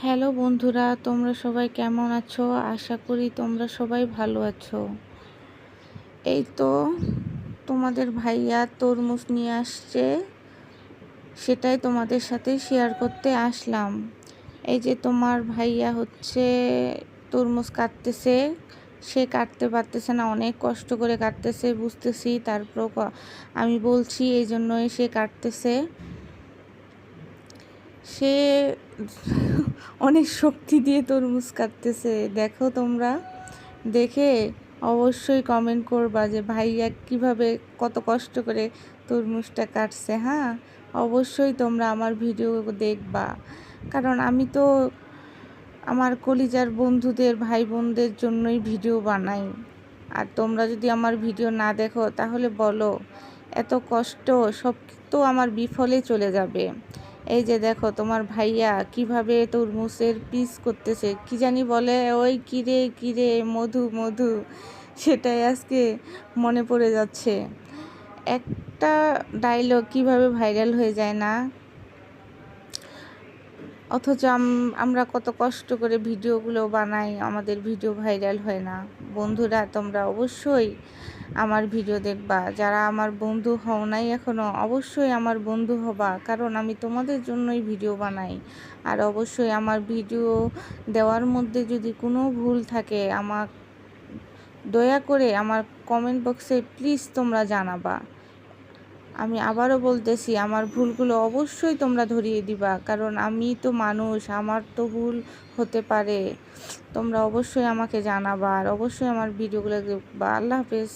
Hello বন্ধুরা, তোমরা সবাই কেমন আছো? আশা করি তোমরা সবাই ভালো আছো। এই তো তোমাদের ভাইয়া তরমুজ নিয়ে আসছে, সেটাই তোমাদের সাথে শেয়ার করতে আসলাম। এই যে তোমার ভাইয়া হচ্ছে তরমুজ কাটতেছে, সে কাটতে পারতেছে না, অনেক কষ্ট করে কাটতেছে বুঝতেছি, তারপর আমি বলছি এই জন্যই সে কাটতেছে। সে অনেক শক্তি দিয়ে তরমুজ কাটতেছে, দেখো তোমরা। দেখে অবশ্যই কমেন্ট করবা যে ভাইয়া কিভাবে কত কষ্ট করে তরমুজটা কাটছে। হ্যাঁ, অবশ্যই তোমরা আমার ভিডিও দেখবা, কারণ আমি তো আমার কলিজার বন্ধুদের ভাই বোনদের জন্যই ভিডিও বানাই। আর তোমরা যদি আমার ভিডিও না দেখো তাহলে বলো, এত কষ্ট সব তো আমার বিফলে চলে যাবে। এই যে দেখো তোমার ভাইয়া কিভাবে তরমুজের পিস করতেছে, কি জানি বলে, ওই কিরে কিরে মধু মধু, সেটাই আজকে মনে পড়ে যাচ্ছে। একটা ডায়লগ কিভাবে ভাইরাল হয়ে যায় না, অথচ আমরা কত কষ্ট করে ভিডিওগুলো বানাই, আমাদের ভিডিও ভাইরাল হয় না। বন্ধুরা, তোমরা অবশ্যই আমার ভিডিও দেখবা। যারা আমার বন্ধু হও নাই এখনও, অবশ্যই আমার বন্ধু হবা, কারণ আমি তোমাদের জন্যই ভিডিও বানাই। আর অবশ্যই আমার ভিডিও দেওয়ার মধ্যে যদি কোনো ভুল থাকে, আমার দয়া করে আমার কমেন্ট বক্সে প্লিজ তোমরা জানাবা। আমি আবারও বলতেছি, আমার ভুলগুলো অবশ্যই তোমরা ধরিয়ে দিবা, কারণ আমি তো মানুষ, আমার তো ভুল হতে পারে। তোমরা অবশ্যই আমাকে জানাবা, আর অবশ্যই আমার ভিডিওগুলো দেখবা। আল্লাহ হাফেজ।